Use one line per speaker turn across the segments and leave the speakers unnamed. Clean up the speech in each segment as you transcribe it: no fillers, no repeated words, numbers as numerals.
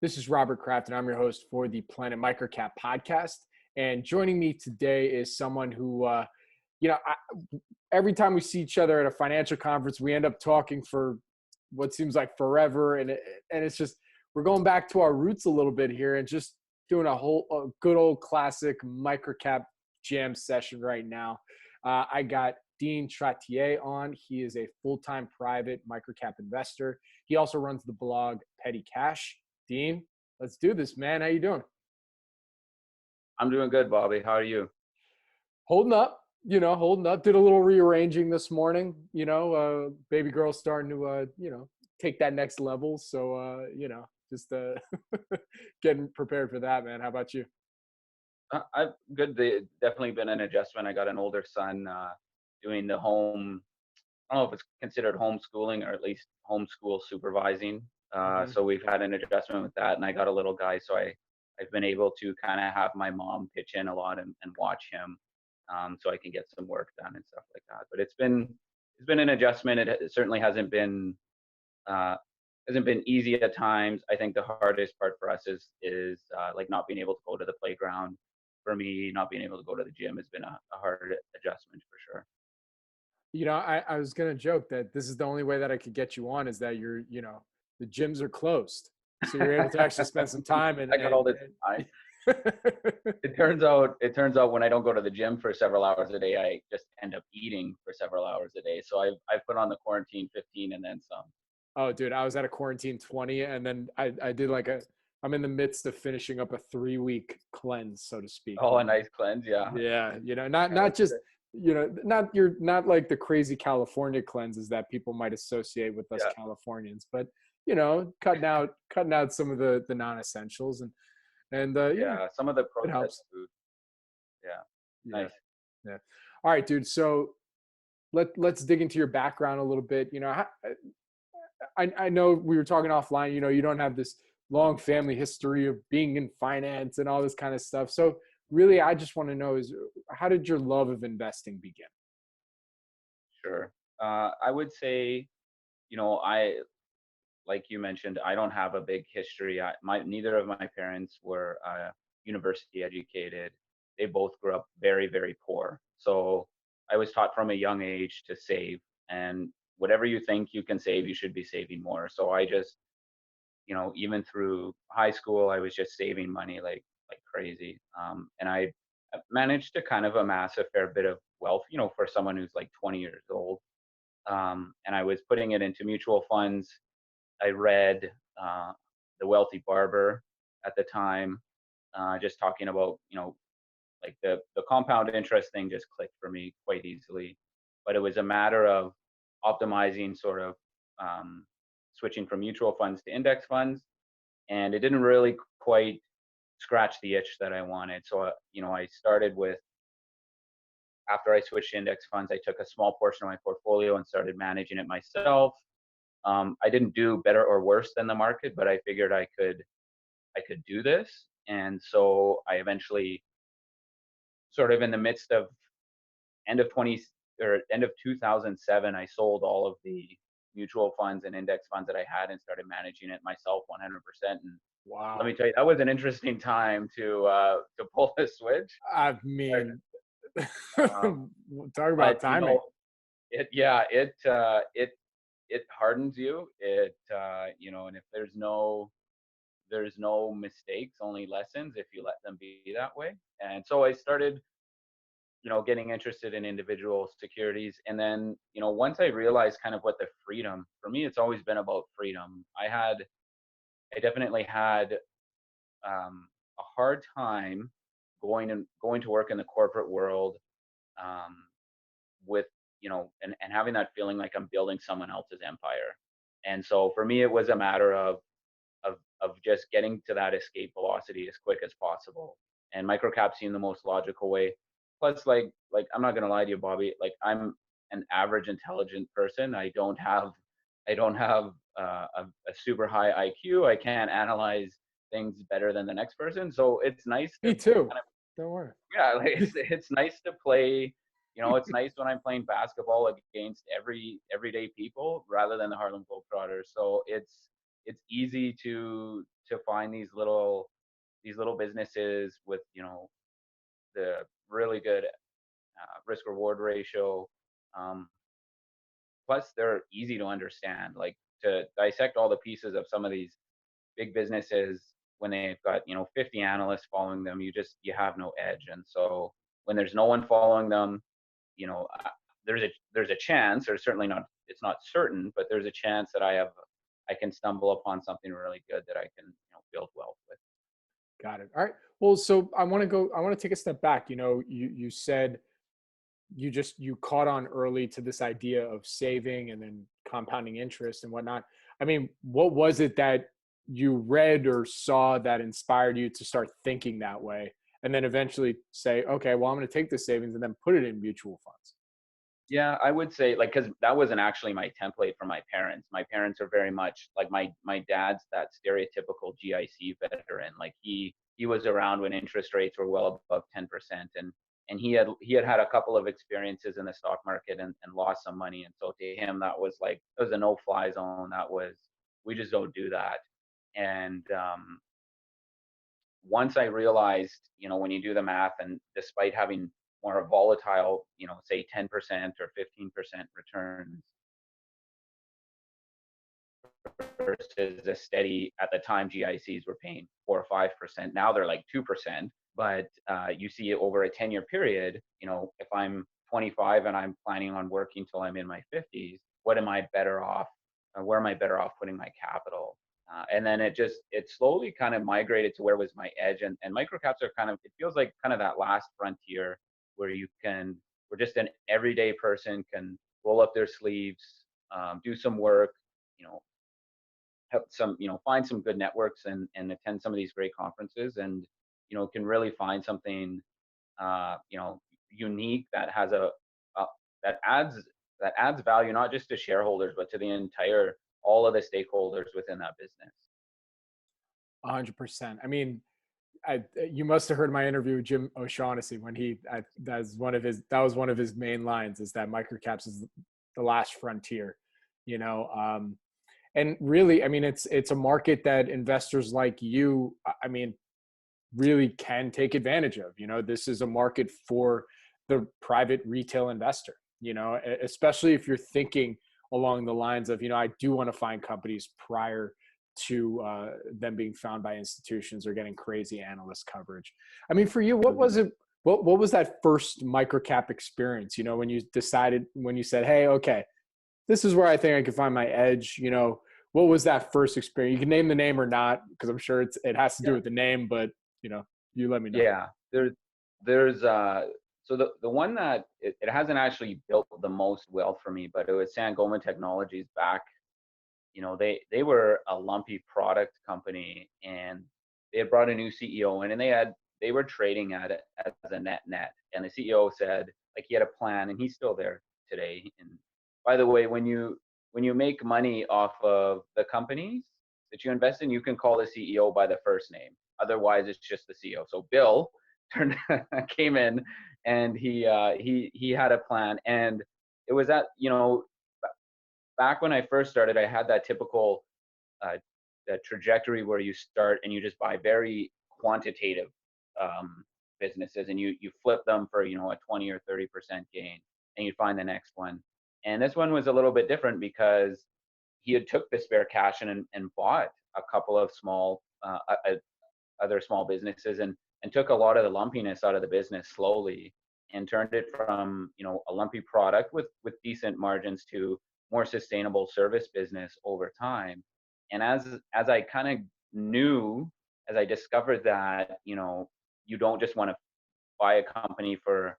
This is Robert Kraft, and I'm your host for the Planet MicroCap Podcast. And joining me today is someone who, every time we see each other at a financial conference, we end up talking for what seems like forever. And it's just, we're going back to our roots a little bit here and just doing a good old classic microcap jam session right now. I got Dean Trottier on. He is a full-time private microcap investor. He also runs the blog Petty Cash. Dean, let's do this, man. How you doing?
I'm doing good, Bobby. How are you?
Holding up. Did a little rearranging this morning. Baby girl's starting to, take that next level. So, just getting prepared for that, man. How about you?
I'm good. Definitely been an adjustment. I got an older son doing the home. I don't know if it's considered homeschooling or at least homeschool supervising. So we've had an adjustment with that, and I got a little guy, so I've been able to kind of have my mom pitch in a lot and watch him, so I can get some work done and stuff like that. But it's been an adjustment. It certainly hasn't been easy at times. I think the hardest part for us is like not being able to go to the playground. For me, not being able to go to the gym has been a hard adjustment for sure.
I was going to joke that this is the only way that I could get you on is that the gyms are closed. So you're able to actually spend some time.
I got all this time. It turns out when I don't go to the gym for several hours a day, I just end up eating for several hours a day. So I've put on the quarantine 15 and then some.
Oh, dude, I was at a quarantine 20, and then I did I'm in the midst of finishing up a 3-week cleanse, so to speak.
Oh, a nice cleanse, yeah.
Yeah, not just not like the crazy California cleanses that people might associate with us Californians, but cutting out some of the non-essentials and
some of the processed food. Nice.
Yeah. All right, dude. So let's dig into your background a little bit. I know we were talking offline. You don't have this long family history of being in finance and all this kind of stuff. So really, I just want to know is how did your love of investing begin?
Sure. I would say, like you mentioned, I don't have a big history. Neither of my parents were university educated. They both grew up very, very poor. So I was taught from a young age to save, and whatever you think you can save, you should be saving more. So I just, even through high school, I was just saving money like crazy. And I managed to kind of amass a fair bit of wealth, for someone who's like 20 years old. And I was putting it into mutual funds. I read The Wealthy Barber at the time, just talking about, like the compound interest thing just clicked for me quite easily. But it was a matter of optimizing sort of switching from mutual funds to index funds. And it didn't really quite scratch the itch that I wanted. So, I started with, after I switched to index funds, I took a small portion of my portfolio and started managing it myself. I didn't do better or worse than the market, but I figured I could do this. And so I eventually, sort of in the midst of end of 2007, I sold all of the mutual funds and index funds that I had and started managing it myself 100%. And
wow,
let me tell you, that was an interesting time to pull the switch.
I mean, talk about timing.
It hardens you. And if there's no mistakes, only lessons if you let them be that way. And so I started, getting interested in individual securities. And then, once I realized kind of what the freedom, for me, it's always been about freedom. I definitely had a hard time going to work in the corporate world with, and having that feeling like I'm building someone else's empire. And so for me, it was a matter of just getting to that escape velocity as quick as possible. And microcap seemed the most logical way. Plus, like I'm not gonna lie to you, Bobby. Like I'm an average intelligent person. I don't have a super high IQ. I can't analyze things better than the next person. So it's nice.
Me too. Don't worry.
Yeah, like it's nice to play. It's nice when I'm playing basketball against everyday people rather than the Harlem Globetrotters. So it's it's easy to find these little businesses with, you know, the really good risk reward ratio. Um, Plus, they're easy to understand. Like, to dissect all the pieces of some of these big businesses when they've got, you know, 50 analysts following them, you have no edge. And so when there's no one following them, you know, there's a chance, or certainly not, it's not certain, but there's a chance that I can stumble upon something really good that I can, you know, build wealth with.
Got it. All right. Well, so I want to take a step back. You know, you said you caught on early to this idea of saving and then compounding interest and whatnot. I mean, what was it that you read or saw that inspired you to start thinking that way, and then eventually say, okay, well, I'm going to take this savings and then put it in mutual funds?
Yeah, I would say, like, because that wasn't actually my template from my parents. My parents are very much like, my dad's that stereotypical GIC veteran. Like, he was around when interest rates were well above 10%, and he had a couple of experiences in the stock market and lost some money. And so to him, that was like, it was a no fly zone. That was, we just don't do that. And once I realized, you know, when you do the math, and despite having more volatile, you know, say 10% or 15% returns versus a steady, at the time, GICs were paying 4 or 5%. Now they're like 2%. But you see over a 10-year period, you know, if I'm 25 and I'm planning on working till I'm in my 50s, what am I better off? Where am I better off putting my capital? And then it slowly kind of migrated to where was my edge. And microcaps are kind of, it feels like kind of that last frontier where where just an everyday person can roll up their sleeves, do some work, you know, have some, you know, find some good networks and attend some of these great conferences, and, you know, can really find something, you know, unique that has a that adds that adds value, not just to shareholders, but to the entire, all of the stakeholders within that business.
100%. I mean, you must have heard my interview with Jim O'Shaughnessy when that was one of his main lines, is that microcaps is the last frontier, you know. And really, I mean, it's a market that investors like you, I mean, really can take advantage of. You know, this is a market for the private retail investor, you know, especially if you're thinking along the lines of, you know, I do want to find companies prior to them being found by institutions or getting crazy analyst coverage. I mean, for you, what was it? What was that first microcap experience? You know, when you said, hey, okay, this is where I think I can find my edge. You know, what was that first experience? You can name the name or not, because I'm sure it has to do
Yeah.
with the name, but you know, you let me know.
Yeah. There's so the one that it hasn't actually built the most wealth for me, but it was Sangoma Technologies back. You know, they were a lumpy product company, and they had brought a new CEO in, and they were trading at it as a net. And the CEO said, like, he had a plan, and he's still there today. And by the way, when you make money off of the companies that you invest in, you can call the CEO by the first name. Otherwise, it's just the CEO. So Bill turned came in, and he had a plan. And it was that, you know, back when I first started, I had that typical uh, that trajectory where you start and you just buy very quantitative um, businesses, and you flip them for, you know, a 20 or 30% gain, and you find the next one. And this one was a little bit different because he had took the spare cash and bought a couple of other small businesses, and took a lot of the lumpiness out of the business slowly, and turned it from, you know, a lumpy product with decent margins to more sustainable service business over time. And as I kind of knew, as I discovered that, you know, you don't just want to buy a company for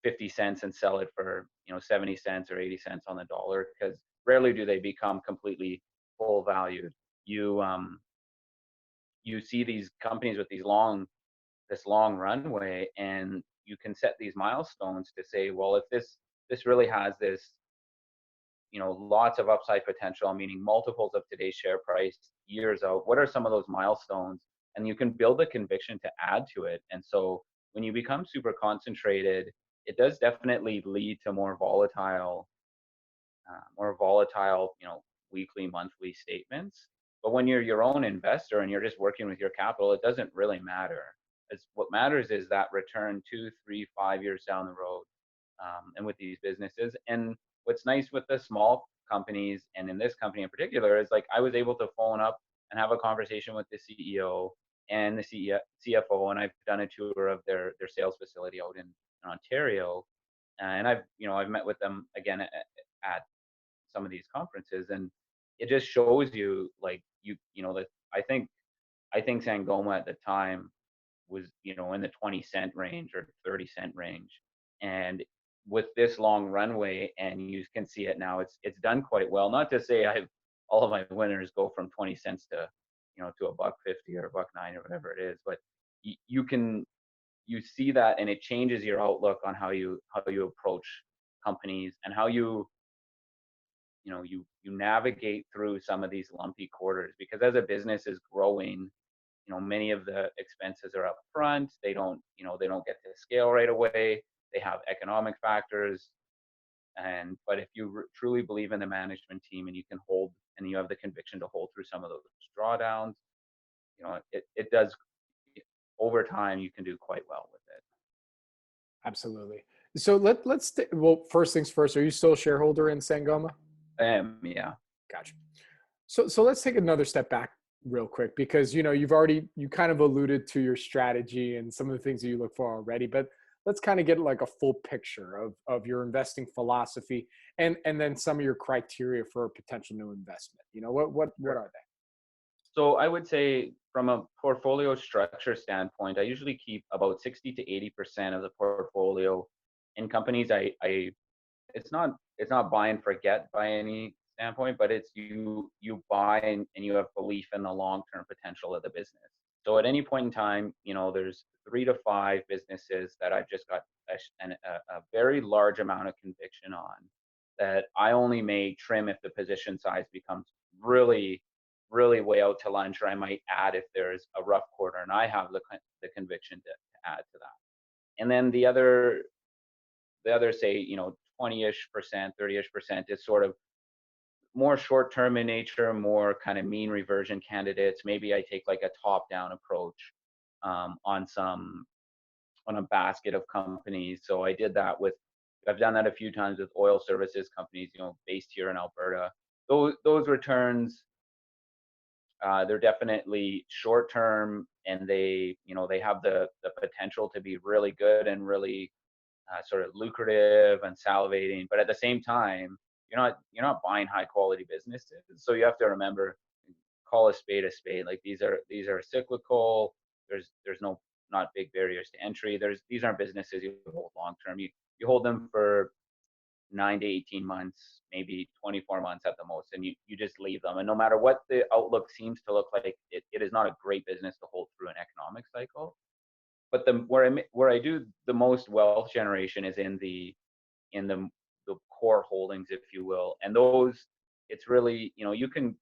50 cents and sell it for, you know, 70 cents or 80 cents on the dollar, because rarely do they become completely full valued. You see these companies with this long runway, and you can set these milestones to say, well, if this really has this, you know, lots of upside potential, meaning multiples of today's share price years out, what are some of those milestones? And you can build a conviction to add to it. And so when you become super concentrated, it does definitely lead to more volatile, you know, weekly, monthly statements. But when you're your own investor and you're just working with your capital, it doesn't really matter. It's what matters is that return 2, 3, 5 years down the road, and with these businesses. And what's nice with the small companies, and in this company in particular, is like I was able to phone up and have a conversation with the CEO and the CFO, and I've done a tour of their sales facility out in Ontario, and I've met with them again at some of these conferences, and it just shows you like that I think Sangoma at the time was in the 20-cent range or 30-cent range, and with this long runway, and you can see it now, it's done quite well. Not to say I've all of my winners go from 20 cents to to $1.50 or $1.09 or whatever it is, but you see that, and it changes your outlook on how you approach companies, and how you navigate through some of these lumpy quarters, because as a business is growing, many of the expenses are up front. They don't get to scale right away. They have economic factors, but if you truly believe in the management team, and you can hold, and you have the conviction to hold through some of those drawdowns, it does, over time, you can do quite well with it.
Absolutely. So well, first things first, are you still a shareholder in Sangoma?
Yeah.
Gotcha. So let's take another step back real quick, because you kind of alluded to your strategy and some of the things that you look for already, but let's kind of get like a full picture of your investing philosophy, and then some of your criteria for a potential new investment. What are they?
So I would say, from a portfolio structure standpoint, I usually keep about 60 to 80% of the portfolio in companies. It's not buy and forget by any standpoint, but it's you buy, and you have belief in the long-term potential of the business. So at any point in time, there's 3 to 5 businesses that I've just got a very large amount of conviction on, that I only may trim if the position size becomes really, really way out to lunch, or I might add if there's a rough quarter and I have the conviction to add to that. And then the other say 20-ish%, 30-ish% is sort of more short-term in nature, more kind of mean reversion candidates. Maybe I take like a top-down approach on a basket of companies. So I've done that a few times with oil services companies, based here in Alberta. Those returns, they're definitely short-term, and they have the potential to be really good and really sort of lucrative and salivating. But at the same time, you're not buying high quality businesses. So you have to remember, call a spade a spade. Like these are cyclical. There's not big barriers to entry. These aren't businesses you hold long term. You hold them for 9 to 18 months, maybe 24 months at the most, and you just leave them. And no matter what the outlook seems to look like, it is not a great business to hold through an economic cycle. But where I do the most wealth generation is in the core holdings, if you will. And those, it's really, you can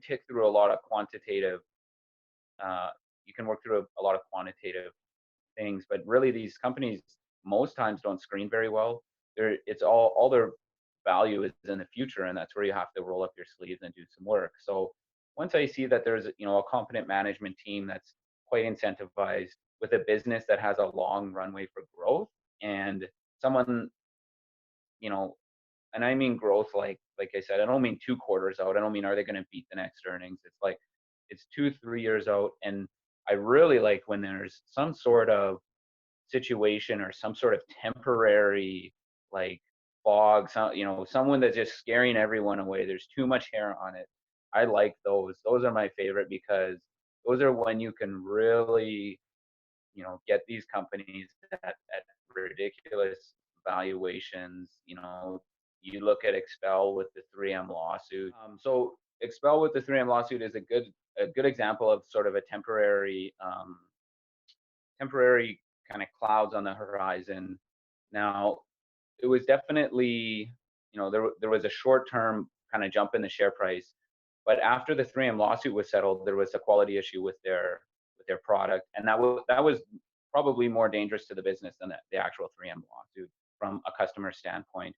tick through a lot of quantitative, you can work through a lot of quantitative things, but really these companies most times don't screen very well. It's all their value is in the future, and that's where you have to roll up your sleeves and do some work. So once I see that there's a competent management team that's quite incentivized with a business that has a long runway for growth, and someone, and I mean growth, like I said, I don't mean 2 quarters out. I don't mean, are they going to beat the next earnings? It's like, it's 2-3 years out. And I really like when there's some sort of situation or some sort of temporary like fog, someone that's just scaring everyone away. There's too much hair on it. I like those. Those are my favorite, because those are when you can really, get these companies at ridiculous valuations. You look at Expel with the 3M lawsuit. So Expel with the 3M lawsuit is a good example of sort of a temporary kind of clouds on the horizon. Now, it was definitely, there was a short-term kind of jump in the share price, but after the 3M lawsuit was settled, there was a quality issue with their product, and that was probably more dangerous to the business than the actual 3M lawsuit from a customer standpoint.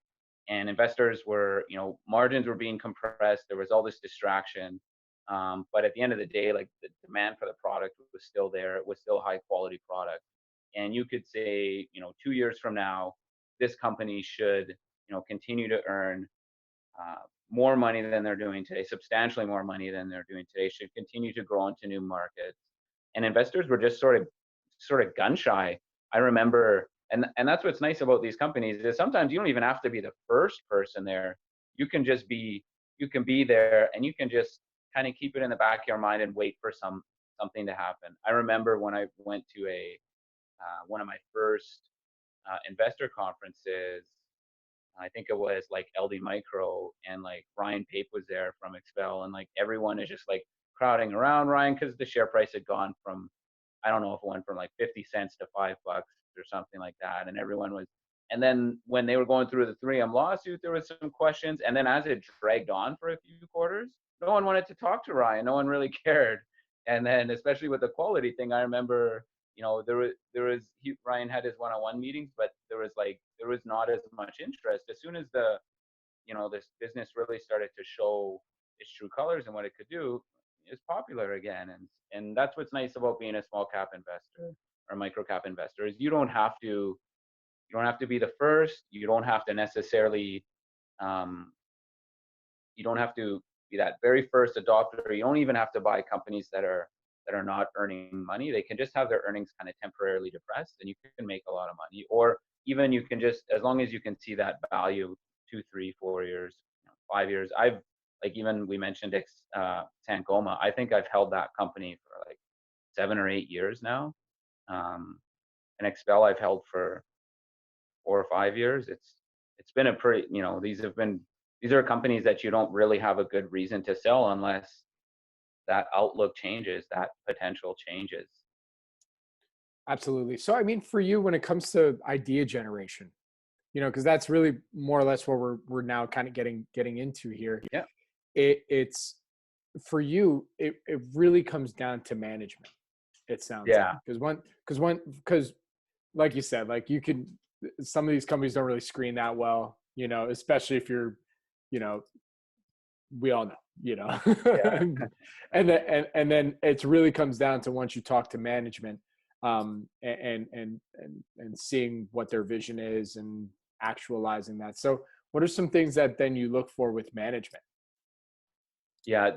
And investors were, margins were being compressed. There was all this distraction. But at the end of the day, like the demand for the product was still there. It was still a high quality product. And you could say, 2 years from now, this company should, continue to earn more money than they're doing today, substantially more money than they're doing today, should continue to grow into new markets. And investors were just sort of gun shy. I remember, and that's what's nice about these companies is sometimes you don't even have to be the first person there. You can just be, you can be there, and you can just kind of keep it in the back of your mind and wait for something to happen. I remember when I went to a one of my first investor conferences. I think it was like LD Micro, and like Ryan Pape was there from Expel, and like everyone is just like crowding around Ryan because the share price had gone from, I don't know if it went from like 50 cents to $5 or something like that. And everyone was, and then when they were going through the 3M lawsuit, there was some questions. And then as it dragged on for a few quarters, no one wanted to talk to Ryan. No one really cared. And then especially with the quality thing, I remember, Ryan had his one-on-one meetings, but there was not as much interest. As soon as this business really started to show its true colors and what it could do, it's popular again. And that's what's nice about being a small cap investor or micro cap investor is you don't have to be the first. You don't have to necessarily you don't have to be that very first adopter. You don't even have to buy companies that are not earning money. They can just have their earnings kind of temporarily depressed, and you can make a lot of money. Or even you can just, as long as you can see that value, 2, 3, 4 years, 5 years. I've, like, even we mentioned Sangoma. I think I've held that company for like 7 or 8 years now. And Expel I've held for 4 or 5 years. It's been a pretty, these are companies that you don't really have a good reason to sell unless that outlook changes, that potential changes.
Absolutely. So, I mean, for you, when it comes to idea generation, because that's really more or less what we're now kind of getting into here.
Yeah.
It's for you, it really comes down to management. It sounds like, because like you said, like some of these companies don't really screen that well, especially if you're, we all know,
Yeah.
and then it really comes down to once you talk to management, and seeing what their vision is and actualizing that. So what are some things that then you look for with management?
Yeah.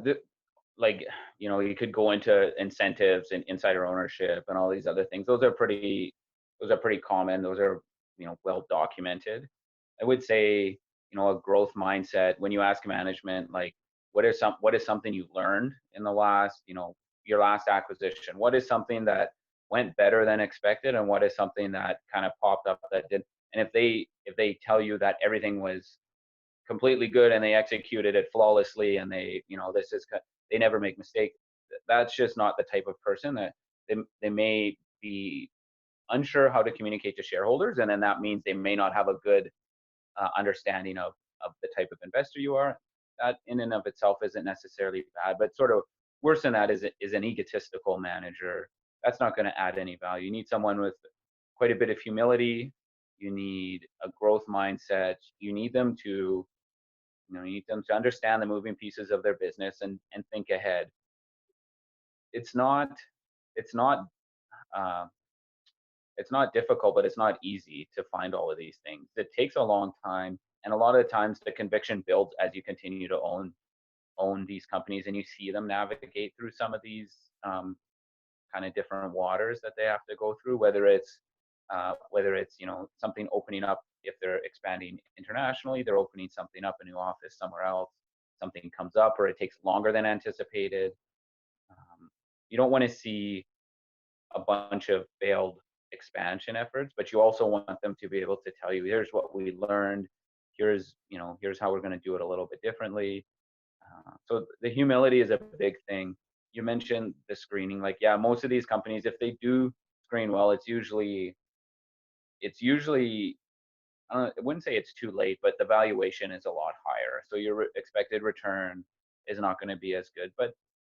You could go into incentives and insider ownership and all these other things. Those are pretty common. Those are, well documented. I would say, a growth mindset. When you ask management, like, what is something you learned in the last, your last acquisition? What is something that went better than expected, and what is something that kind of popped up that did? And if they tell you that everything was completely good and they executed it flawlessly, and they never make mistakes, that's just not the type of person. That they may be unsure how to communicate to shareholders, and then that means they may not have a good understanding of the type of investor you are. That in and of itself isn't necessarily bad, but sort of worse than that is an egotistical manager. That's not going to add any value. You need someone with quite a bit of humility. You need a growth mindset. You need them to understand the moving pieces of their business and think ahead. It's not uh, difficult, but it's not easy to find all of these things. It takes a long time, and a lot of the times the conviction builds as you continue to own these companies, and you see them navigate through some of these kind of different waters that they have to go through. Whether it's something opening up, if they're expanding internationally, they're opening something up, a new office somewhere else. Something comes up, or it takes longer than anticipated. You don't want to see a bunch of failed expansion efforts, but you also want them to be able to tell you, here's what we learned, here's how we're going to do it a little bit differently. So the humility is a big thing. You mentioned the screening. Like, yeah, most of these companies, if they do screen well, it's usually I wouldn't say it's too late, but the valuation is a lot higher, so your expected return is not going to be as good. But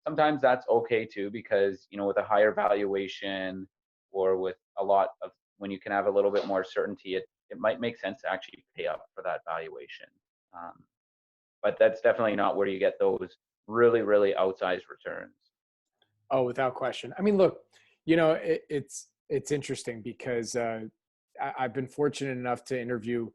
sometimes that's okay too, because with a higher valuation, or with a lot of, when you can have a little bit more certainty, it might make sense to actually pay up for that valuation. But that's definitely not where you get those really, really outsized returns.
Oh, without question. I mean, look, you know, it's interesting because I've been fortunate enough to interview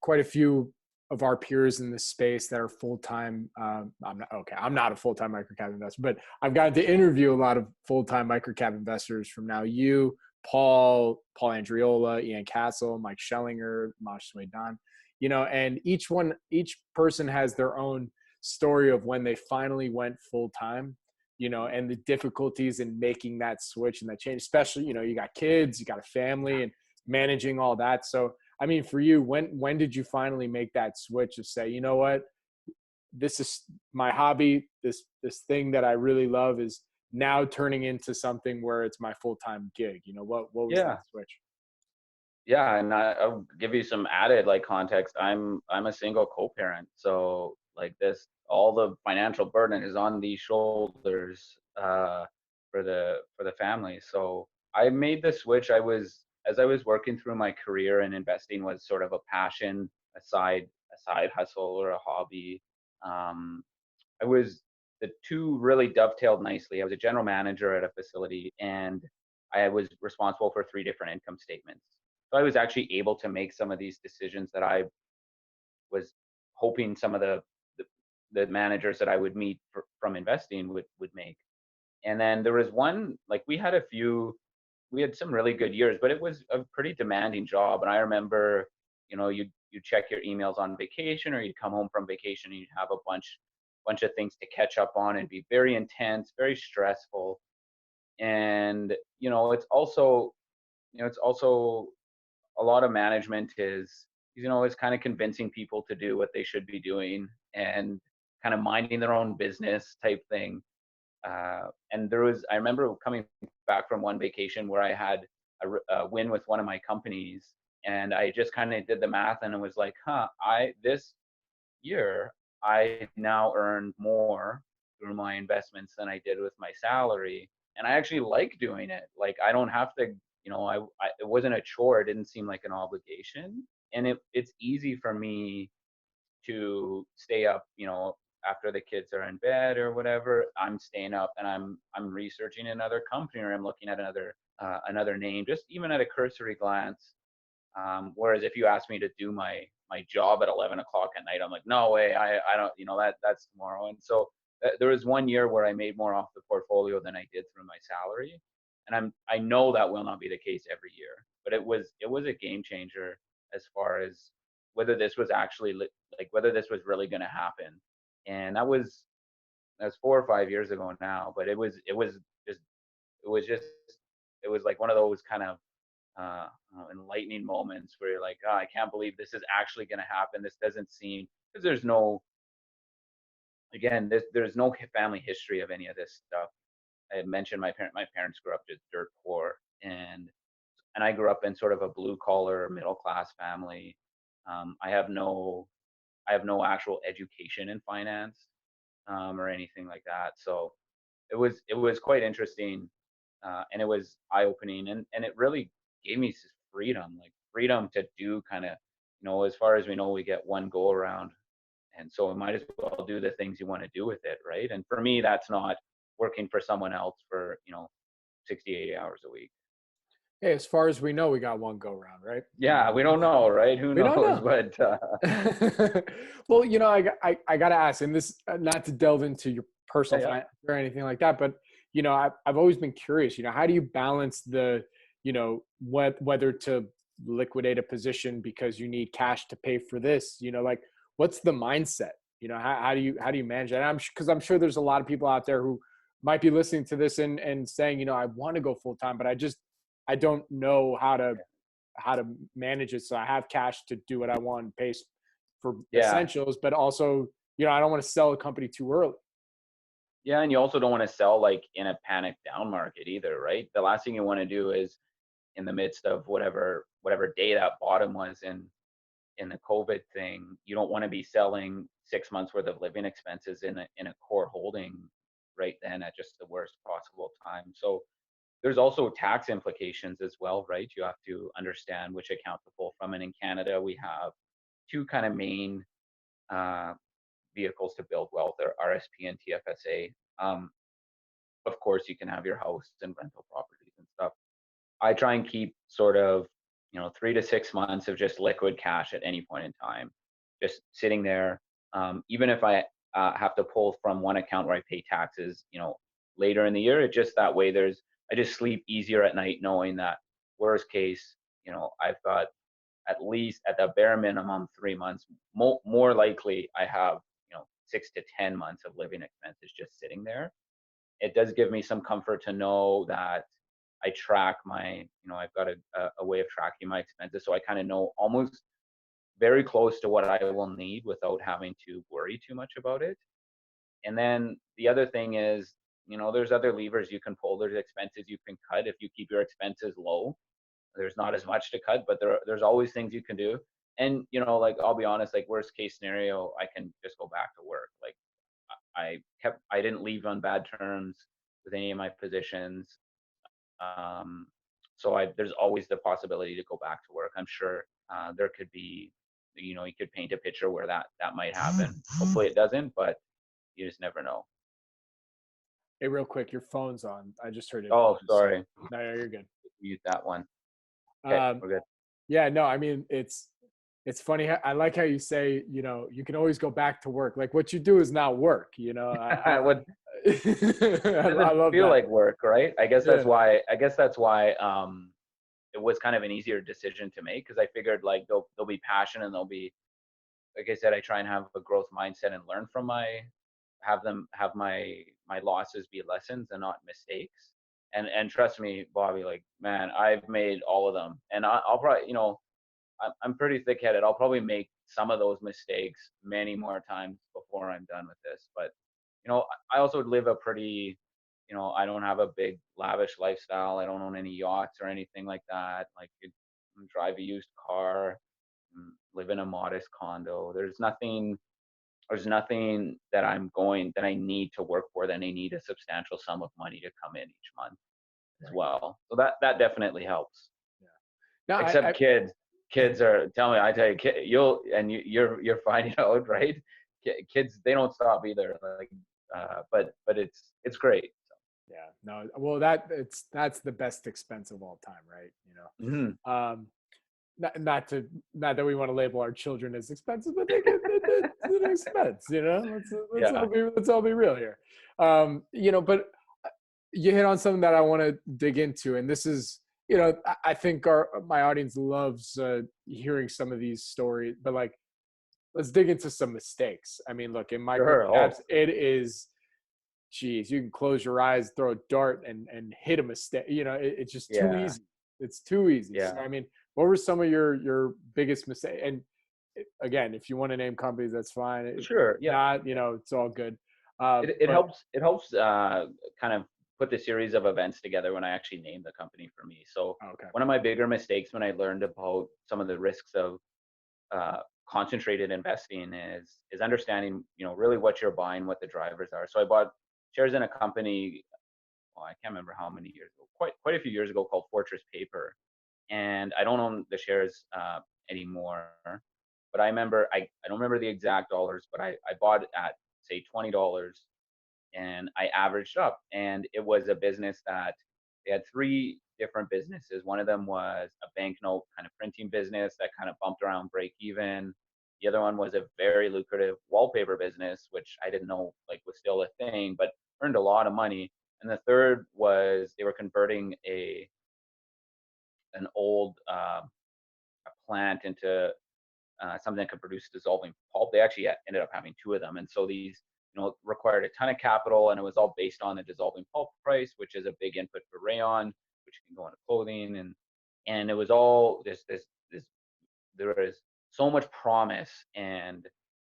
quite a few of our peers in this space that are full time. I'm not okay. I'm not a full time microcap investor, but I've gotten to interview a lot of full time microcap investors from now you, Paul Andriola, Ian Castle, Mike Schellinger, Mosh Swaydan. You know, and each person has their own story of when they finally went full time, you know, and the difficulties in making that switch and that change, especially, you know, you got kids, you got a family and managing all that. So, I mean, for you, when did you finally make that switch of say, you know what, this is my hobby, this thing that I really love is now turning into something where it's my full-time gig? You know, what was
Yeah.
that switch?
Yeah, and I'll give you some added like context. I'm a single co-parent, so like this, all the financial burden is on these shoulders for the family. So I made the switch. As I was working through my career, and investing was sort of a passion, a side hustle or a hobby. Um, I was The two really dovetailed nicely. I was a general manager at a facility, and I was responsible for three different income statements. So I was actually able to make some of these decisions that I was hoping some of the, the managers that I would meet from investing would make. And then there was one, like we had some really good years, but it was a pretty demanding job. And I remember, you know, you check your emails on vacation, or you'd come home from vacation and you'd have a bunch of things to catch up on, and be very intense, very stressful. And it's also a lot of management is, you know, is kind of convincing people to do what they should be doing, and kind of minding their own business type thing. And I remember coming back from one vacation where I had a win with one of my companies, and I just kind of did the math, and it was like, this year I now earn more through my investments than I did with my salary. And I actually like doing it. Like, I don't have to, you know, it wasn't a chore. It didn't seem like an obligation. And it's easy for me to stay up, you know, after the kids are in bed or whatever. I'm staying up and I'm researching another company, or I'm looking at another name, just even at a cursory glance. Whereas if you ask me to do my job at 11 o'clock at night, I'm like, no way, I don't, you know, that's tomorrow. And so there was one year where I made more off the portfolio than I did through my salary, and I know that will not be the case every year, but it was a game changer as far as whether this was actually like whether this was really going to happen. And that's 4 or 5 years ago now, but just it was just it was like one of those kind of enlightening moments where you're like, oh, I can't believe this is actually going to happen. This doesn't seem, because there's no family history of any of this stuff. I had mentioned my parents grew up just dirt poor, and I grew up in sort of a blue collar middle class family. I have no actual education in finance, or anything like that. So it was quite interesting, and it was eye opening, and it really gave me freedom to do kind of, you know, as far as we know, we get one go around, and so we might as well do the things you want to do with it, right? And for me, that's not working for someone else for, you know, 60, 80 hours a week.
Hey, as far as we know, we got one go round, right?
Yeah, we don't know, right? Who
We don't
knows?
know.
But
Well, you know, I got to ask, and this, not to delve into your personal
yeah,
finance or anything like that, but, you know, I've always been curious, you know, how do you balance the, you know, whether to liquidate a position because you need cash to pay for this, you know, like what's the mindset? You know, how do you manage that? Because I'm sure there's a lot of people out there who might be listening to this and saying, you know, I want to go full time, but I don't know how to manage it. So I have cash to do what I want, pay for
yeah,
essentials, but also, you know, I don't want to sell a company too early.
yeah. And you also don't want to sell like in a panic down market either, right? The last thing you want to do is, in the midst of whatever day that bottom was in the COVID thing, you don't want to be selling 6 months worth of living expenses in a core holding right then at just the worst possible time. So there's also tax implications as well, right? You have to understand which account to pull from. And in Canada, we have two kind of main uh, vehicles to build wealth are RSP and TFSA. Of course, you can have your house and rental properties and stuff. I try and keep sort of, 3 to 6 months of just liquid cash at any point in time, just sitting there. Even if I have to pull from one account where I pay taxes, later in the year, it just that way I just sleep easier at night knowing that worst case, I've got at least at the bare minimum 3 months. More likely, I have 6 to 10 months of living expenses just sitting there. It does give me some comfort to know that I track I've got a way of tracking my expenses, so I kind of know almost very close to what I will need without having to worry too much about it. And then the other thing is, there's other levers you can pull. There's expenses you can cut if you keep your expenses low. There's not as much to cut, but there's always things you can do. And like, I'll be honest, like, worst case scenario, I can just go back to work. Like, I didn't leave on bad terms with any of my positions. So there's always the possibility to go back to work. I'm sure there could be, you could paint a picture where that might happen. Hopefully it doesn't, but you just never know.
Hey, real quick, your phone's on. I just heard it.
Oh, sorry.
No, you're good.
Mute that one. Okay, we're good.
Yeah, no, I mean, it's funny. I like how you say, you can always go back to work. Like, what you do is not work, I love
feel
that.
like work, right? I guess that's why it was kind of an easier decision to make, because I figured like there'll be passion, and there'll be, like I said, I try and have a growth mindset and learn from have my losses be lessons and not mistakes. And trust me, Bobby, like, man, I've made all of them, and I'll probably, I'm pretty thick-headed. I'll probably make some of those mistakes many more times before I'm done with this. But I also live a pretty, I don't have a big lavish lifestyle. I don't own any yachts or anything like that. Like, drive a used car, live in a modest condo. There's nothing that I need to work for, that I need a substantial sum of money to come in each month as well. So that definitely helps.
Yeah. No,
except kids are, I tell you, you're finding out, right? Kids, they don't stop either. Like, but it's great. So.
Yeah, no, well, that's the best expense of all time, right?
Mm-hmm.
Not that we want to label our children as expensive, but it's an expense, let's all be real here. But you hit on something that I want to dig into, and this is, I think my audience loves hearing some of these stories, but like, let's dig into some mistakes. I mean, look, in microcaps, it is, geez, you can close your eyes, throw a dart, and hit a mistake. It's just too easy. It's too easy.
Yeah.
So, I mean, what were some of your biggest mistakes? And again, if you want to name companies, that's fine.
Sure. Yeah.
Not, it's all good.
It helps kind of put the series of events together when I actually named the company for me. So one of my bigger mistakes when I learned about some of the risks of concentrated investing is understanding, really what you're buying, what the drivers are. So I bought shares in a company, I can't remember how many years ago, quite a few years ago, called Fortress Paper. And I don't own the shares anymore, but I remember, I don't remember the exact dollars, but I bought it at, say, $20, and I averaged up. And it was a business that they had 3 different businesses. One of them was a banknote kind of printing business that kind of bumped around break even. The other one was a very lucrative wallpaper business, which I didn't know like was still a thing, but earned a lot of money. And the third was they were converting an old a plant into something that could produce dissolving pulp. They actually ended up having 2 of them, and so these required a ton of capital, and it was all based on the dissolving pulp price, which is a big input for rayon, which can go into clothing, and it was all this. There was so much promise, and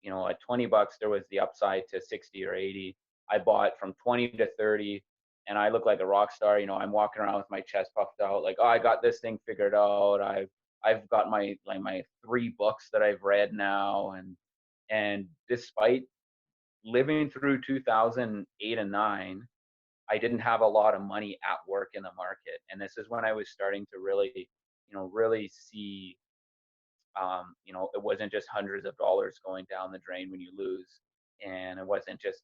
at $20 there was the upside to 60 or 80. I bought from 20 to 30, and I look like a rock star. I'm walking around with my chest puffed out, like, oh, I got this thing figured out. I've got my 3 books that I've read now, and despite living through 2008 and 9, I didn't have a lot of money at work in the market, and this is when I was starting to really see, it wasn't just hundreds of dollars going down the drain when you lose and it wasn't just,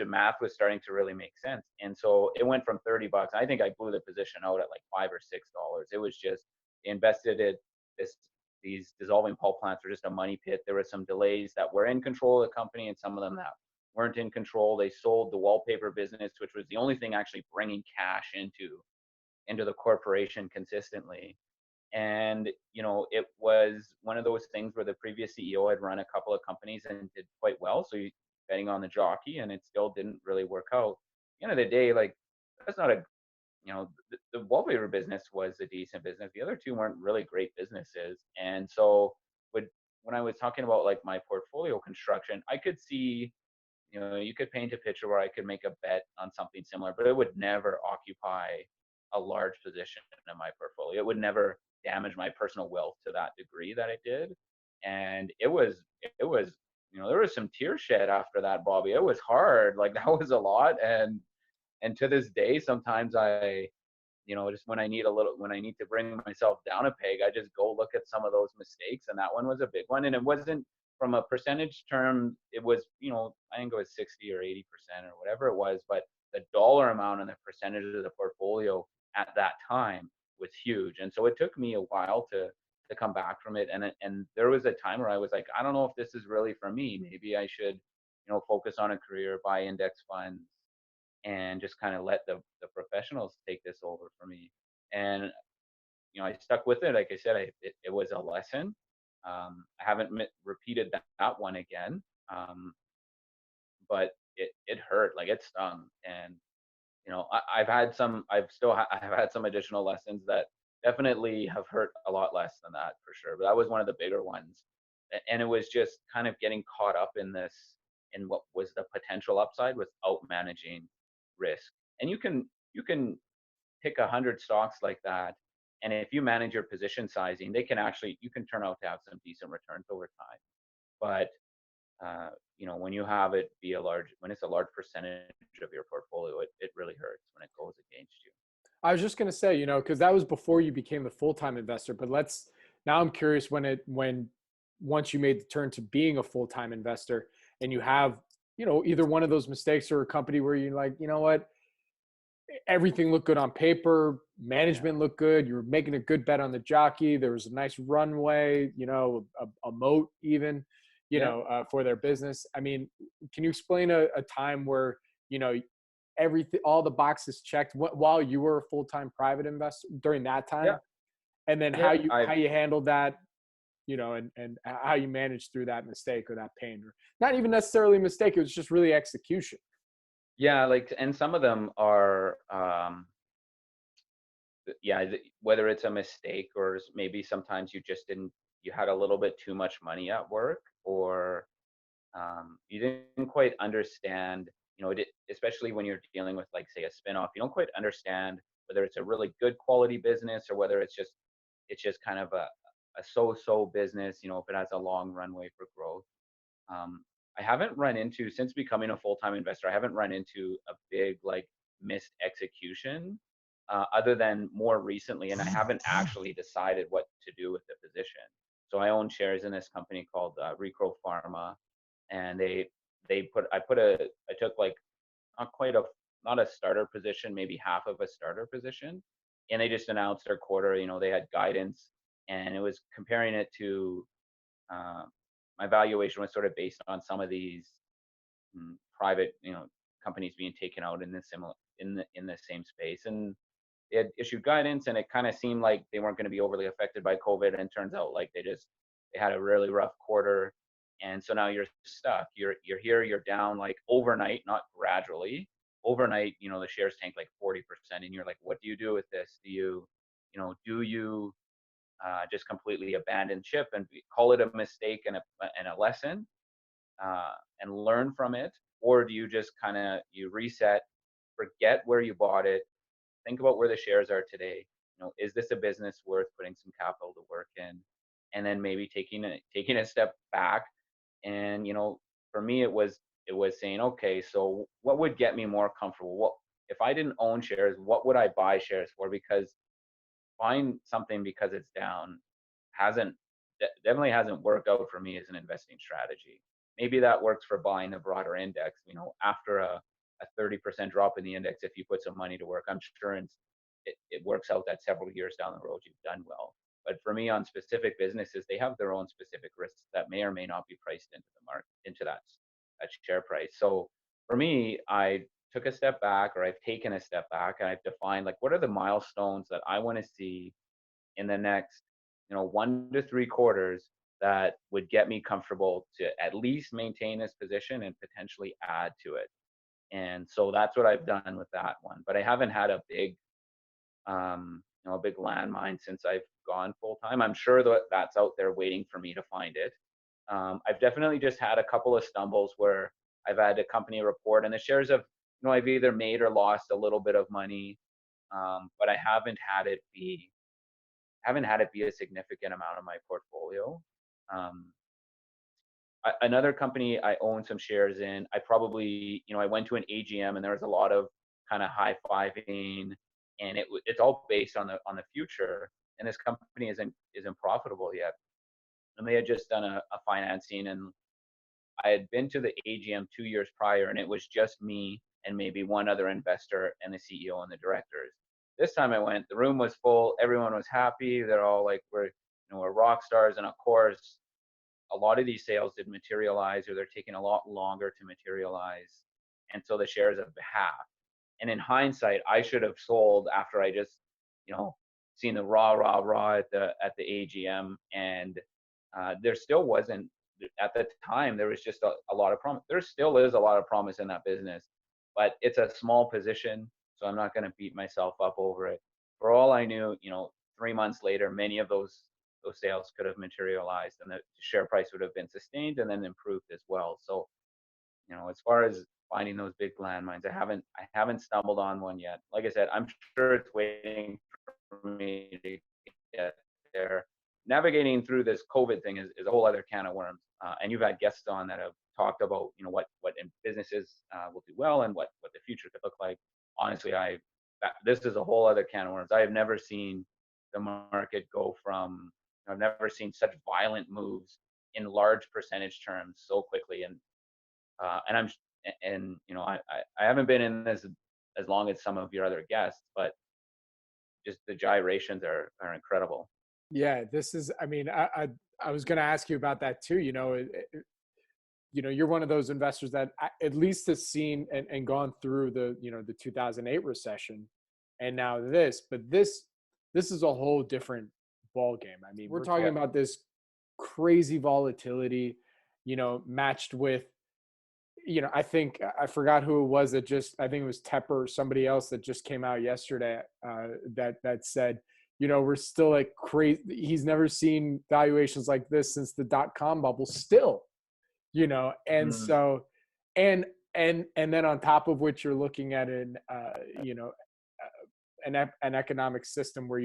math was starting to really make sense. And so it went from $30. I think I blew the position out at like $5 or $6. It was just invested it this these dissolving pulp plants were just a money pit. There were some delays that were in control of the company and some of them that weren't in control. They sold the wallpaper business, which was the only thing actually bringing cash into the corporation consistently. And it was one of those things where the previous CEO had run a couple of companies and did quite well, so you betting on the jockey, and it still didn't really work out. At the end of the day, like, that's not a the wallpaper business was a decent business. The other two weren't really great businesses. And so when I was talking about like my portfolio construction, I could see, you could paint a picture where I could make a bet on something similar, but it would never occupy a large position in my portfolio. It would never damage my personal wealth to that degree that it did. And it was, there was some tear shed after that, Bobby. It was hard. Like, that was a lot. And to this day, sometimes just when I need to bring myself down a peg, I just go look at some of those mistakes. And that one was a big one. And it wasn't, from a percentage term, it was, I think it was 60 or 80% or whatever it was, but the dollar amount and the percentage of the portfolio at that time was huge. And so it took me a while to come back from it. And there was a time where I was like, I don't know if this is really for me. Maybe I should, focus on a career, buy index funds, and just kind of let the professionals take this over for me. And I stuck with it. Like I said, it was a lesson. I haven't repeated that one again, but it hurt, like it stung. And I've had some additional lessons that definitely have hurt a lot less than that, for sure. But that was one of the bigger ones. And it was just kind of getting caught up in what was the potential upside without managing risk. And you can pick 100 stocks like that, and if you manage your position sizing, you can turn out to have some decent returns over time. But when you have it be when it's a large percentage of your portfolio, it really hurts when it goes against you.
I was just going to say, because that was before you became the full-time investor, but now I'm curious once you made the turn to being a full-time investor and you have, either one of those mistakes or a company where you're like, you know what, everything looked good on paper, management looked good, you were making a good bet on the jockey, there was a nice runway, a moat even, for their business. I mean, can you explain a time where, everything, all the boxes checked while you were a full-time private investor during that time?
Yeah.
And then how you handled that, and how you managed through that mistake or that pain, or not even necessarily a mistake, it was just really execution.
Yeah, like, and some of them are, whether it's a mistake or maybe sometimes you had a little bit too much money at work, or you didn't quite understand, especially when you're dealing with, like, say, a spinoff, you don't quite understand whether it's a really good quality business or whether it's just kind of a so-so business, if it has a long runway for growth. I haven't run into, since becoming a full-time investor, I haven't run into a big, like, missed execution, other than more recently, and I haven't actually decided what to do with the position. So I own shares in this company called Recro Pharma, and I took, like, not a starter position, maybe half of a starter position, and they just announced their quarter. They had guidance, and it was comparing it to, my valuation was sort of based on some of these private, companies being taken out in the same space, and they had issued guidance, and it kind of seemed like they weren't going to be overly affected by COVID, and it turns out like they had a really rough quarter. And so now you're stuck. You're here, you're down, like, overnight, not gradually. Overnight, the shares tank like 40%, and you're like, what do you do with this? Do you just completely abandon ship and call it a mistake and a lesson, and learn from it, or do you just you reset, forget where you bought it, think about where the shares are today? Is this a business worth putting some capital to work in? And then maybe taking a step back. And for me, it was saying, okay, so what would get me more comfortable? What if I didn't own shares? What would I buy shares for? Because buying something because it's down definitely hasn't worked out for me as an investing strategy. maybe that works for buying a broader index. After a 30% drop in the index, if you put some money to work, I'm sure it works out that several years down the road you've done well. But for me, on specific businesses, they have their own specific risks that may or may not be priced into the market, into that share price. So for me, I took a step back, or I've taken a step back, and I've defined, like, what are the milestones that I want to see in the next 1 to 3 quarters that would get me comfortable to at least maintain this position and potentially add to it. And so that's what I've done with that one. But I haven't had a big a big landmine since I've gone full time. I'm sure that that's out there waiting for me to find it. I've definitely just had a couple of stumbles where I've had a company report and the shares have, I've either made or lost a little bit of money, but I haven't had it be a significant amount of my portfolio. Another company I own some shares in, I went to an AGM and there was a lot of kind of high-fiving, and it's all based on the future. And this company isn't profitable yet. And they had just done a financing, and I had been to the AGM 2 years prior, and it was just me and maybe one other investor and the CEO and the directors. This time I went, the room was full, everyone was happy. They're all like, we're rock stars. And of course, a lot of these sales didn't materialize, or they're taking a lot longer to materialize. And so the shares have halved. And in hindsight, I should have sold after I just, seen the rah at the AGM. And there still wasn't, at the time, there was just a lot of promise. There still is a lot of promise in that business, but it's a small position. So I'm not going to beat myself up over it. For all I knew, 3 months later, many of those sales could have materialized, and the share price would have been sustained and then improved as well. So, as far as finding those big landmines, I haven't stumbled on one yet. Like I said, I'm sure it's waiting for me to get there. Navigating through this COVID thing is a whole other can of worms. And you've had guests on that have talked about, what in businesses will do well and what the future could look like. Honestly, this is a whole other can of worms. I have never seen the market go from, I've never seen such violent moves in large percentage terms so quickly. And I haven't been in this as long as some of your other guests, but just the gyrations are incredible.
Yeah, this is, I was going to ask you about that too. You're one of those investors that at least has seen and gone through the 2008 recession, and now but this is a whole different ball game. We're talking about this crazy volatility, matched with, I think I forgot who it was that I think it was Tepper or somebody else that just came out yesterday that said, we're still at crazy. He's never seen valuations like this since the .com bubble still, and so, and then on top of which you're looking at an economic system where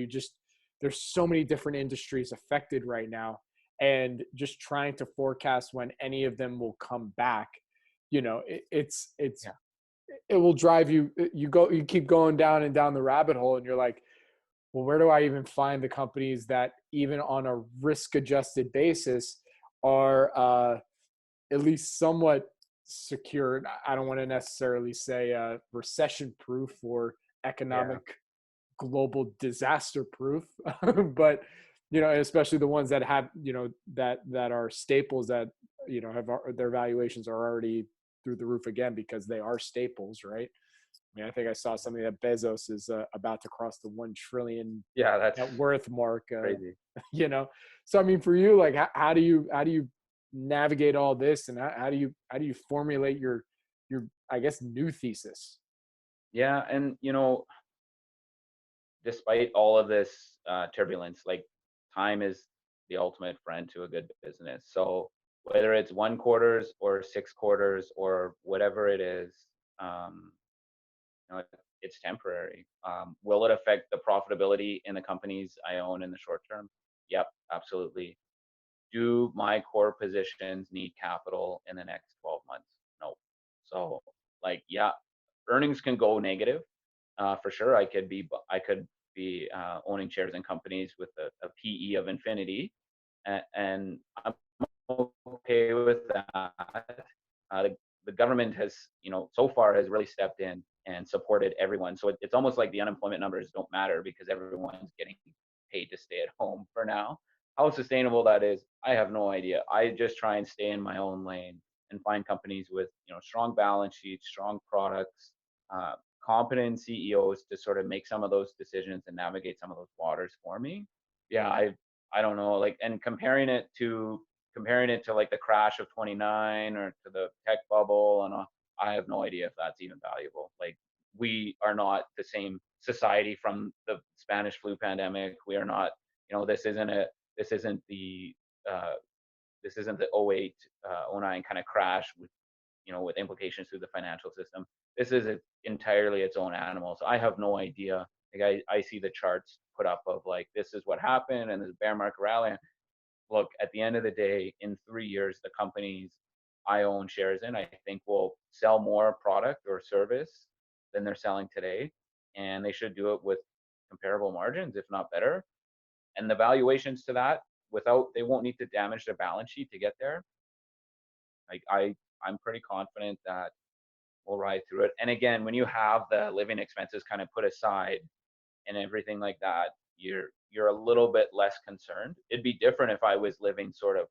there's so many different industries affected right now, and just trying to forecast when any of them will come back, it will drive you keep going down and down the rabbit hole, and you're like, well, where do I even find the companies that even on a risk adjusted basis are at least somewhat secured? I don't want to necessarily say recession proof or economic global disaster proof, but especially the ones that have that are staples that have their valuations are already through the roof again because they are staples, right? I think I saw something that Bezos is about to cross the 1 trillion net worth mark.
Crazy.
So for you, like, how do you navigate all this, and how do you formulate your I guess new thesis?
Yeah, and despite all of this turbulence, like, time is the ultimate friend to a good business. So whether it's 1 quarters or 6 quarters or whatever it is, it's temporary. Will it affect the profitability in the companies I own in the short term? Yep, absolutely. Do my core positions need capital in the next 12 months? No. So, earnings can go negative, for sure. I could be owning shares in companies with a PE of infinity, and I'm okay with that. The government has, so far has really stepped in and supported everyone. So it's almost like the unemployment numbers don't matter because everyone's getting paid to stay at home for now. How sustainable that is, I have no idea. I just try and stay in my own lane and find companies with, strong balance sheets, strong products, uh, competent CEOs to sort of make some of those decisions and navigate some of those waters for me. Yeah, I don't know, like, and comparing it to like the crash of 29 or to the tech bubble and I have no idea if that's even valuable. Like, we are not the same society from the Spanish flu pandemic. We are not, this isn't this isn't the uh, this isn't the '08, '09 kind of crash with, with implications through the financial system. This is entirely its own animal. So I have no idea. Like, I see the charts put up of like, this is what happened and this bear market rally. Look, at the end of the day, in 3 years, the companies I own shares in, I think, will sell more product or service than they're selling today. And they should do it with comparable margins, if not better. And the valuations to that, they won't need to damage their balance sheet to get there. Like, I'm pretty confident that we'll ride through it. And again, when you have the living expenses kind of put aside and everything like that, you're a little bit less concerned. It'd be different if I was living sort of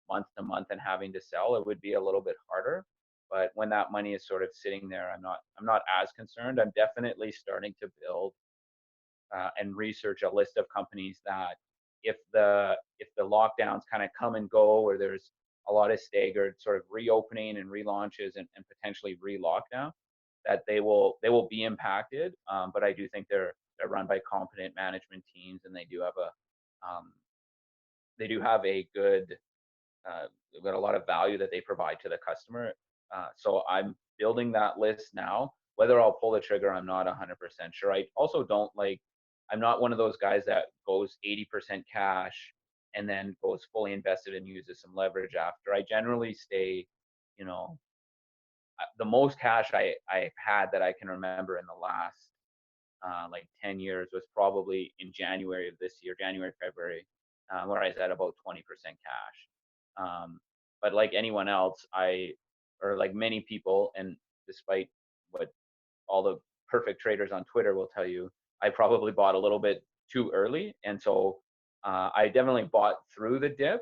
month to month and having to sell. It would be a little bit harder. But when that money is sort of sitting there, I'm not as concerned. I'm definitely starting to build and research a list of companies that, if the lockdowns kind of come and go, or there's a lot of staggered sort of reopening and relaunches and potentially re-lockdown, that they will be impacted. But I do think they're run by competent management teams, and they do have a good, they've got a lot of value that they provide to the customer. So I'm building that list now. Whether I'll pull the trigger, I'm not 100% sure. I also don't like, I'm not one of those guys that goes 80% cash and then goes fully invested and uses some leverage after. I generally stay, the most cash I've had that I can remember in the last like 10 years was probably in January of this year, January, February, where I was at about 20% cash. But like anyone else, or like many people, and despite what all the perfect traders on Twitter will tell you, I probably bought a little bit too early. And so I definitely bought through the dip,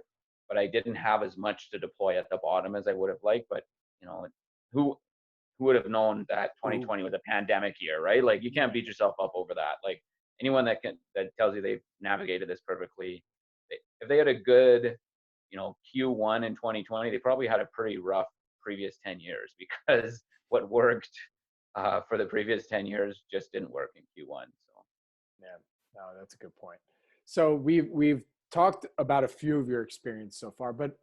but I didn't have as much to deploy at the bottom as I would have liked. But, who would have known that 2020 was a pandemic year, right? Like, you can't beat yourself up over that. Like, anyone that tells you they've navigated this perfectly, if they had a good, Q1 in 2020, they probably had a pretty rough previous 10 years, because what worked for the previous 10 years just didn't work in Q1. So,
yeah, no, that's a good point. So we've talked about a few of your experience so far, but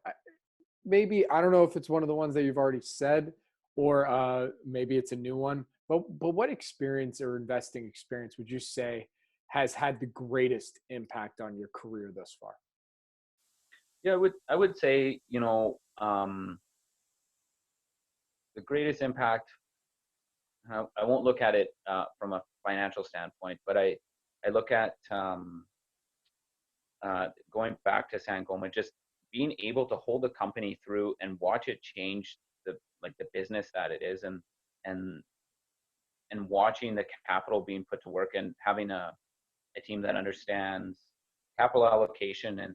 maybe, I don't know if it's one of the ones that you've already said, or maybe it's a new one, but what experience or investing experience would you say has had the greatest impact on your career thus far?
yeah, I would say, the greatest impact, I won't look at it from a financial standpoint, but I look at, going back to Sangoma, just being able to hold a company through and watch it change the business that it is, and watching the capital being put to work, and having a team that understands capital allocation and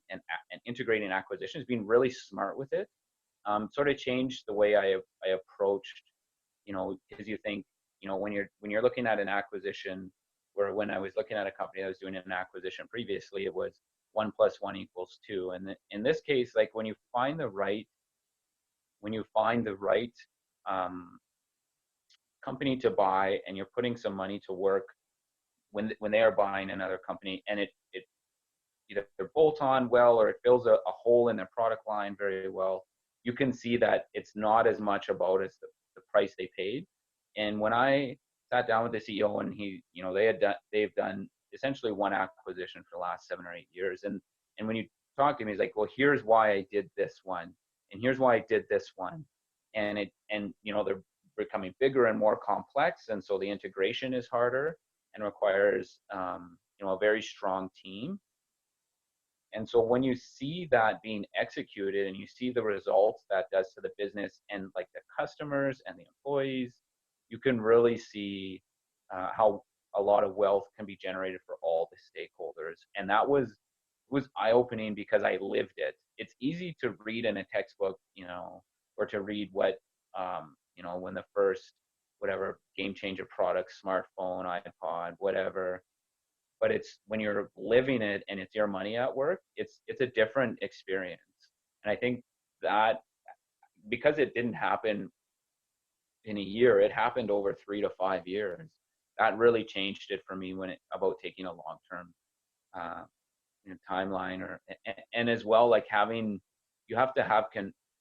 integrating acquisitions, being really smart with it, sort of changed the way I approached, because you think, when you're looking at an acquisition, where when I was looking at a company that was doing an acquisition previously, it was 1 + 1 = 2. And in this case, like, when you find the right company to buy, and you're putting some money to work when they are buying another company, and it either bolt on well, or it fills a hole in their product line very well, you can see that it's not as much about as the price they paid. And when I sat down with the CEO, and they've done essentially one acquisition for the last 7 or 8 years, and when you talk to him, he's like, well, here's why I did this one, and here's why I did this one, and they're becoming bigger and more complex, and so the integration is harder and requires a very strong team. And so when you see that being executed and you see the results that does to the business and like the customers and the employees, you can really see how a lot of wealth can be generated for all the stakeholders. And that was eye-opening because I lived it. It's easy to read in a textbook, or to read what, when the first, whatever, game changer product, smartphone, iPod, whatever. But it's when you're living it and it's your money at work, it's a different experience. And I think that because it didn't happen in a year, it happened over 3 to 5 years. That really changed it for me about taking a long-term timeline, and as well, like you have to have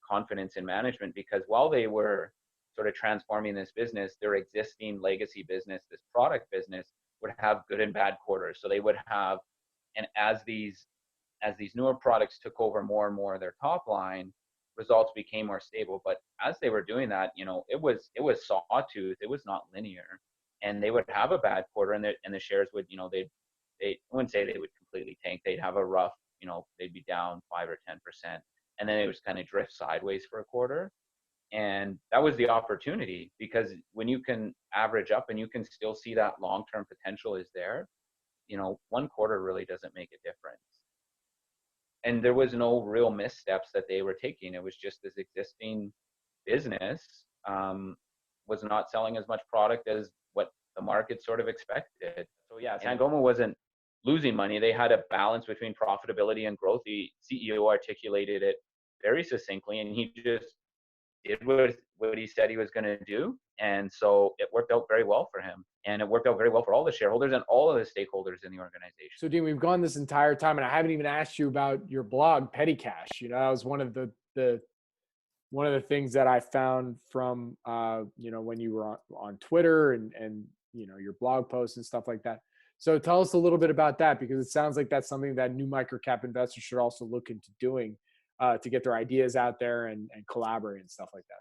confidence in management, because while they were sort of transforming this business, their existing legacy business, this product business, would have good and bad quarters. So they would have, and as these newer products took over more and more of their top line, results became more stable. But as they were doing that, it was sawtooth. It was not linear, and they would have a bad quarter, and the shares would, I wouldn't say they would completely tank. They'd have a rough, they'd be down 5 or 10%, and then it was kind of drift sideways for a quarter. And that was the opportunity, because when you can average up and you can still see that long-term potential is there, one quarter really doesn't make a difference. And there was no real missteps that they were taking. It was just this existing business was not selling as much product as what the market sort of expected. So yeah, Sangoma wasn't losing money. They had a balance between profitability and growth. The CEO articulated it very succinctly, and he just did what he said he was going to do. And so it worked out very well for him, and it worked out very well for all the shareholders and all of the stakeholders in the organization.
So Dean, we've gone this entire time, and I haven't even asked you about your blog, Petty Cash. That was one of the things that I found from, when you were on Twitter and your blog posts and stuff like that. So tell us a little bit about that, because it sounds like that's something that new microcap investors should also look into doing to get their ideas out there and collaborate and stuff like that.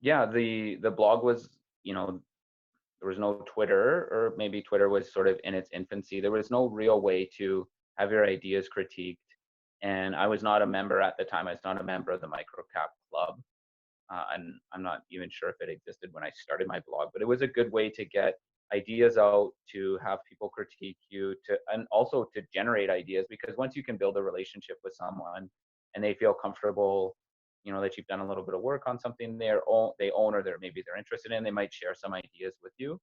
Yeah, the blog was, there was no Twitter, or maybe Twitter was sort of in its infancy. There was no real way to have your ideas critiqued. And I was not a member at the time. I was not a member of the Microcap Club. And I'm not even sure if it existed when I started my blog, but it was a good way to get ideas out, to have people critique you, and also to generate ideas, because once you can build a relationship with someone and they feel comfortable, that you've done a little bit of work on something they own, or maybe they're interested in, they might share some ideas with you.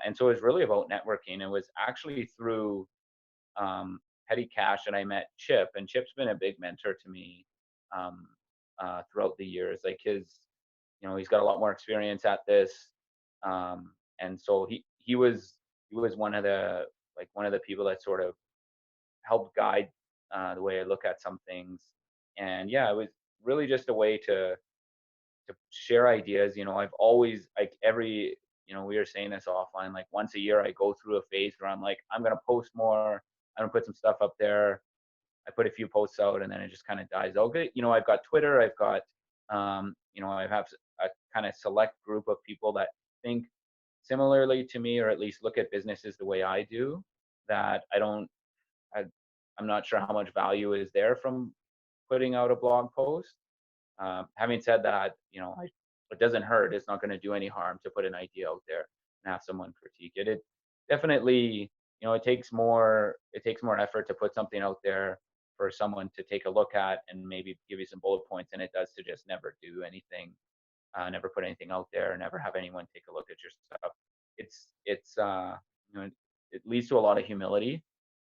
And so it was really about networking. It was actually through Petty Cash that I met Chip, and Chip's been a big mentor to me throughout the years. Like he's got a lot more experience at this. And so he was one of the people that sort of helped guide the way I look at some things. And yeah, it was really just a way to share ideas. I've always, like, we were saying this offline, like once a year I go through a phase where I'm like, I'm gonna post more, I'm gonna put some stuff up there. I put a few posts out, and then it just kind of dies out. I've got Twitter, I've got I have a kind of select group of people that think similarly to me, or at least look at businesses the way I do, that I'm not sure how much value is there from putting out a blog post. Having said that, it doesn't hurt. It's not going to do any harm to put an idea out there and have someone critique it. It definitely, it takes more effort to put something out there for someone to take a look at and maybe give you some bullet points, and it does to just never do anything, never put anything out there, never have anyone take a look at your stuff. It leads to a lot of humility.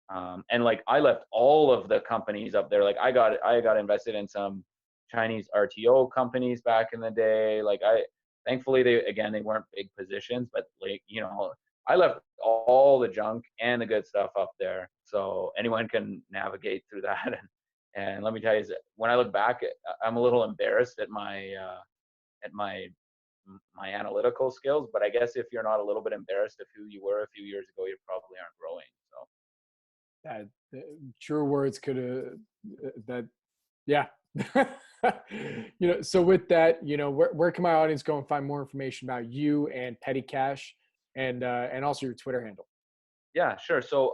And like, I left all of the companies up there. Like I got invested in some Chinese RTO companies back in the day. Like thankfully they weren't big positions, but like, I left all the junk and the good stuff up there, so anyone can navigate through that. And let me tell you, when I look back, I'm a little embarrassed at my analytical skills, but I guess if you're not a little bit embarrassed of who you were a few years ago, you probably aren't growing. So
true words could that, yeah. So with that, where can my audience go and find more information about you and Petty Cash, and also your Twitter handle?
Yeah, sure. So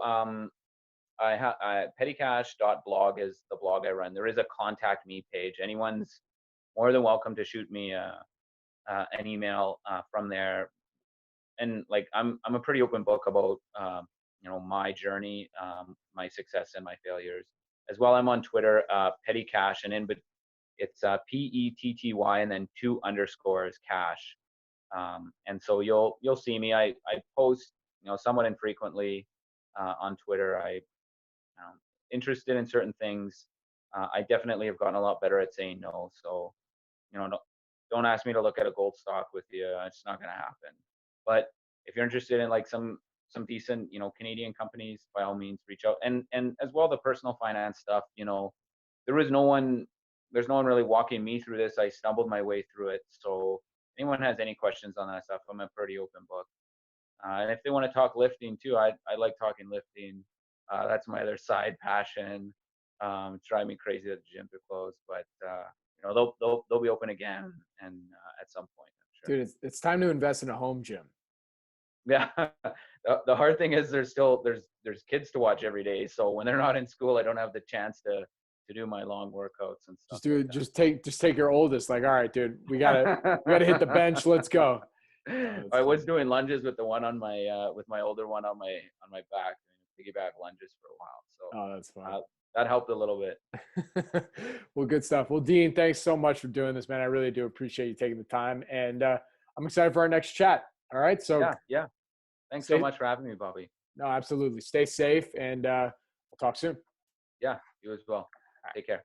pettycash.blog is the blog I run. There is a contact me page. Anyone's more than welcome to shoot me an email from there. And like I'm a pretty open book about my journey, my success and my failures as well. I'm on Twitter, Petty Cash, and it's PETTY and then 2 underscores cash. And so you'll see me. I post somewhat infrequently on Twitter. Interested in certain things. I definitely have gotten a lot better at saying no. So don't ask me to look at a gold stock with you. It's not going to happen. But if you're interested in like some decent Canadian companies, by all means reach out. And as well, the personal finance stuff. There's no one really walking me through this. I stumbled my way through it. So anyone has any questions on that stuff, I'm a pretty open book. And if they want to talk lifting too, I like talking lifting. That's my other side passion. It's driving me crazy that the gyms are closed, but they'll be open again, and at some point, I'm sure.
Dude, it's time to invest in a home gym.
Yeah. The hard thing is there's kids to watch every day. So when they're not in school, I don't have the chance to do my long workouts and stuff.
Just take your oldest. Like, all right, dude, we gotta hit the bench. Let's go.
I was doing lunges with the one on my with my older one on my back, piggyback lunges for a while. So
that's fun.
That helped a little bit.
Well, good stuff. Well, Dean, thanks so much for doing this, man. I really do appreciate you taking the time, and I'm excited for our next chat. All right. So
yeah. Thanks so much for having me, Bobby.
No, absolutely. Stay safe, and we'll talk soon.
Yeah, you as well. Take care.